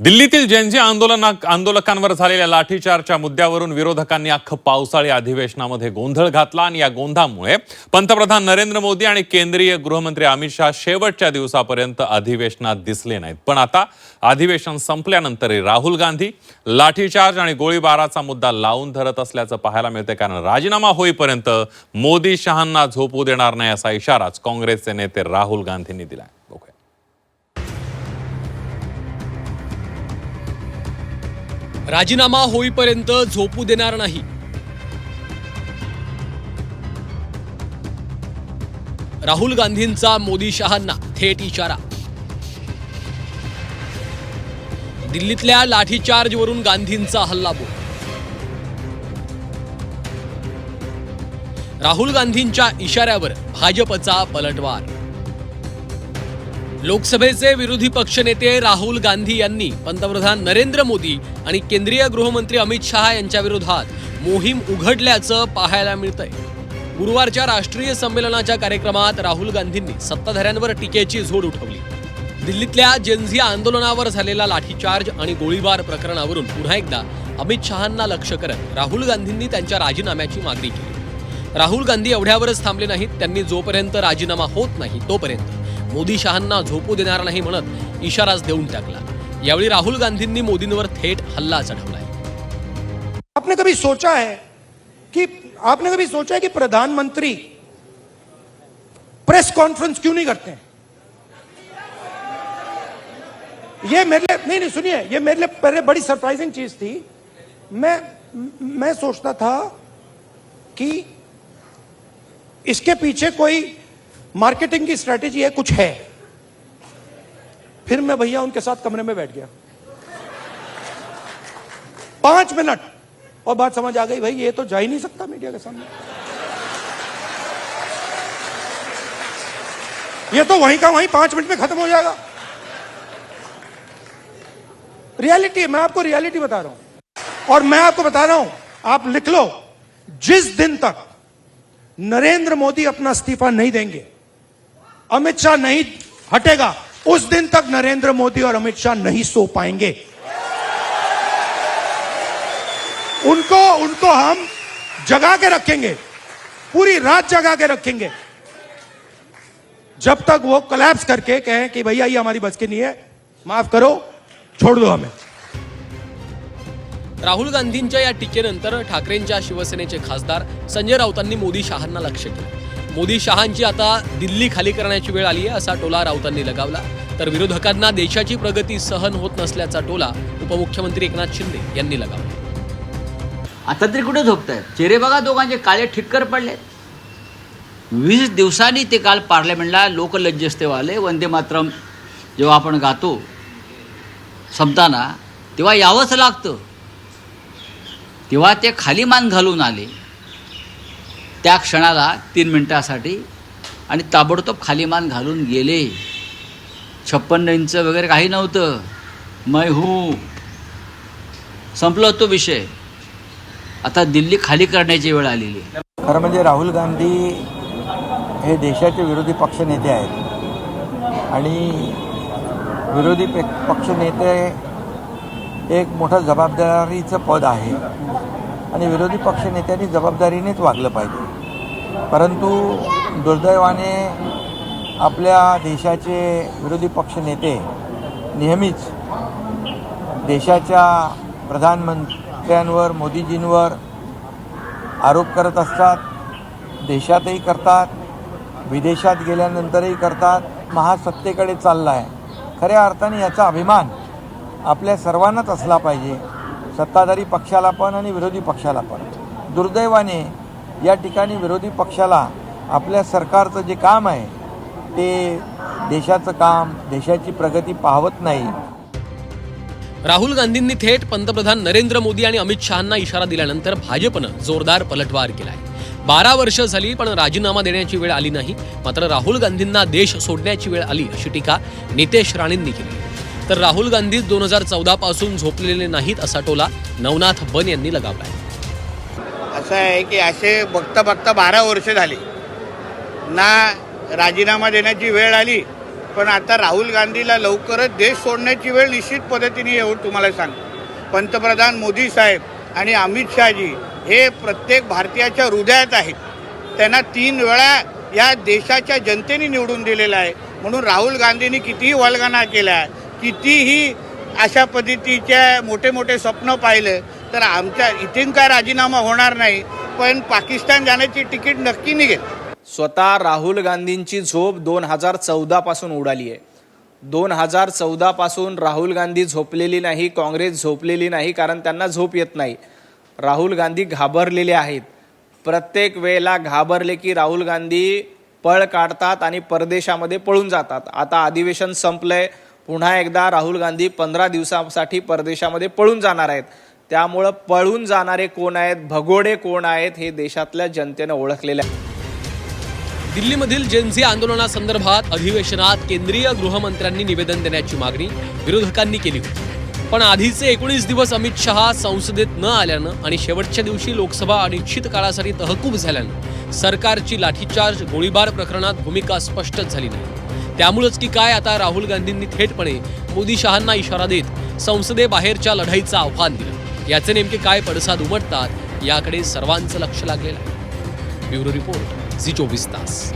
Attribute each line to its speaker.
Speaker 1: दिल्लीतील जेनझी आंदोलकांवर झालेल्या लाठीचार्जच्या मुद्द्यावरून विरोधकांनी अख्खं पावसाळी अधिवेशनामध्ये गोंधळ घातला आणि या गोंधळामुळे पंतप्रधान नरेंद्र मोदी आणि केंद्रीय गृहमंत्री अमित शहा शेवटच्या दिवसापर्यंत अधिवेशनात दिसले नाहीत। पण आता अधिवेशन संपल्यानंतरही राहुल गांधी लाठीचार्ज आणि गोळीबाराचा मुद्दा लावून धरत असल्याचं पाहायला मिळते, कारण राजीनामा होईपर्यंत मोदी शहांना झोपू देणार नाही असा इशाराच काँग्रेसचे नेते राहुल गांधींनी दिलाय।
Speaker 2: राजीनामा होईपर्यंत झोपू देणार नाही। राहुल गांधींचा मोदी शहांना थेट इशारा। दिल्लीतल्या लाठीचार्जवरून गांधींचा हल्लाबोल। राहुल गांधींच्या इशाऱ्यावर भाजपचा पलटवार। लोकसभेचे विरोधी पक्षनेते राहुल गांधी यांनी पंतप्रधान नरेंद्र मोदी आणि केंद्रीय गृहमंत्री अमित शहा यांच्या विरोधात मोहीम उघडल्याचं पाहायला मिळतंय। गुरुवारच्या राष्ट्रीय संमेलनाच्या कार्यक्रमात राहुल गांधींनी सत्ताधाऱ्यांवर टीकेची झोड उठवली। दिल्लीतल्या जेनझी आंदोलनावर झालेला लाठीचार्ज आणि गोळीबार प्रकरणावरून पुन्हा एकदा अमित शहांना लक्ष्य करत राहुल गांधींनी त्यांच्या राजीनाम्याची मागणी केली। राहुल गांधी एवढ्यावरच थांबले नाहीत, त्यांनी जोपर्यंत राजीनामा होत नाही तोपर्यंत मोदी शहांना झोपू देणार नाही म्हणत इशाराच देऊन टाकला। यावेळी राहुल गांधींनी मोदींवर थेट हल्ला चढवलाय।
Speaker 3: आपने कभी सोचा है कि प्रधानमंत्री प्रेस कॉन्फ्रेंस क्यों नहीं करते हैं? ये मेरे लिए नहीं सुनिए, ये मेरे लिए पहले बड़ी सरप्राइजिंग चीज थी। मैं सोचता था कि इसके पीछे कोई मार्केटिंग की स्ट्रेटेजी है, कुछ है। फिर मैं भैया उनके साथ कमरे में बैठ गया 5 मिनट और बात समझ आ गई, भाई ये तो जा ही नहीं सकता मीडिया के सामने, ये तो वहीं का वहीं 5 मिनट में खत्म हो जाएगा। रियलिटी, मैं आपको रियलिटी बता रहा हूं और मैं आपको बता रहा हूं, आप लिख लो, जिस दिन तक नरेंद्र मोदी अपना इस्तीफा नहीं देंगे, अमित शाह नहीं हटेगा, उस दिन तक नरेंद्र मोदी और अमित शाह नहीं सो पाएंगे। उनको हम जगा के रखेंगे, पूरी रात जगा के रखेंगे, जब तक वो कोलैप्स करके कहें कि भैया ये हमारी बस की नहीं है, माफ करो, छोड़ दो हमें।
Speaker 2: राहुल गांधींच्या या टीकेनंतर ठाकरेंच्या शिवसेनेचे खासदार संजय राऊतांनी मोदी शहांना लक्ष्य केलं। मोदी शहांची आता दिल्ली खाली करण्याची वेळ आली आहे असा टोला राऊतांनी लगावला। तर विरोधकांना देशाची प्रगती सहन होत नसल्याचा टोला उपमुख्यमंत्री एकनाथ शिंदे यांनी लगावला।
Speaker 4: आता तरी कुठे झोपतायत? चेहरे बघा दोघांचे काळे ठिक्कर पडले। 20 दिवसांनी ते काल पार्लमेंटला लोकलज्जस्तेवाले वंदे मातरम जेव्हा आपण गातो संपताना तेव्हा यावंच लागतं, तेव्हा ते खाली मान घालून आले त्या क्षणाला 3 मिनिटासाठी आणि ताबडतोब खाली मान घालून गेले। 56 इंच वगैरे काही नव्हतं, मैं हूँ, संपला तो विषय। आता दिल्ली खाली करण्याची वेळ आलेली आहे।
Speaker 5: खरं म्हणजे राहुल गांधी हे देशाचे विरोधी पक्षनेते आहेत आणि विरोधी पक्षनेते एक मोठं जबाबदारीचं पद आहे आणि विरोधी पक्षनेत्यांनी जबाबदारीनेच वागलं पाहिजे। परंतु दुर्दैवाने आपल्या देशाचे विरोधी पक्षनेते नेहमीच देशाच्या प्रधानमंत्र्यांवर, मोदीजींवर आरोप करत असतात, देशातही करतात, विदेशात गेल्यानंतरही करतात। महासत्तेकडे चालला आहे। खऱ्या अर्थाने याचा अभिमान आपल्या सर्वांनाच असला पाहिजे, सत्ताधारी पक्षाला पण आणि विरोधी पक्षाला पण। दुर्दैवाने या ठिकाणी विरोधी पक्षाला आपल्या सरकारचं जे काम आहे ते देशाचं काम, देशाची प्रगती पाहवत नाही।
Speaker 2: राहुल गांधींनी थेट पंतप्रधान नरेंद्र मोदी आणि अमित शहांना इशारा दिल्यानंतर भाजपनं जोरदार पलटवार केलाय। 12 वर्ष झाली पण राजीनामा देण्याची वेळ आली नाही, मात्र राहुल गांधींना देश सोडण्याची वेळ आली अशी टीका नितेश राणेंनी केली। तर राहुल गांधी 2014 पासून झोपलेले नाहीत असा टोला नवनाथ बन यांनी लगावलाय।
Speaker 6: असं आहे की असे बघता बघता 12 वर्ष झाली ना राजीनामा देण्याची वेळ आली पण आता राहुल गांधीला लवकरच देश सोडण्याची वेळ निश्चित पद्धतीने येऊन तुम्हाला सांगतो. पंतप्रधान मोदी साहेब आणि अमित शहाजी हे प्रत्येक भारतीयाच्या हृदयात आहेत. त्यांना 3 वेळा या देशाच्या जनतेने निवडून दिलेलं आहे. म्हणून राहुल गांधींनी कितीही वल्गना केला, कितीही अशा पद्धतीच्या मोठे मोठे स्वप्न पाहिलं, तर आमच्या इथून काय राजीनामा होणार नाही, पण पाकिस्तान जाण्याची तिकीट नक्की निघेल.
Speaker 7: स्वतः राहुल गांधींची झोप 2014 पासून उडाली आहे. 2014 पासून राहुल गांधी झोपलेली नाही, काँग्रेस झोपलेली नाही, कारण त्यांना झोप येत नाही. राहुल गांधी घाबरलेले आहेत. प्रत्येक वेळेला घाबरले की राहुल गांधी पळ काढतात आणि परदेशामध्ये पळून जातात. आता अधिवेशन संपलंय, पुन्हा एकदा राहुल गांधी 15 दिवसांसाठी परदेशामध्ये पळून जाणार आहेत. त्यामुळं पळून जाणारे कोण आहेत, भगोडे कोण आहेत, हे देशातल्या जनतेनं ओळखलेले आहे.
Speaker 2: दिल्लीमधील जेनझी आंदोलनासंदर्भात अधिवेशनात केंद्रीय गृहमंत्र्यांनी निवेदन देण्याची मागणी विरोधकांनी केली होती. पण आधीचे 19 दिवस अमित शहा संसदेत न आल्यानं आणि शेवटच्या दिवशी लोकसभा अनिश्चित काळासाठी तहकूब झाल्यानं सरकारची लाठीचार्ज गोळीबार प्रकरणात भूमिका स्पष्टच झाली नाही. त्यामुळेच की काय आता राहुल गांधींनी थेटपणे मोदी शहांना इशारा देत संसदेबाहेरच्या लढाईचं आव्हान दिलं. याचे नेमके काय पडसाद उमटतात याकडे सर्वांचं लक्ष लागलेलं आहे. ब्युरो रिपोर्ट, झी 24 तास.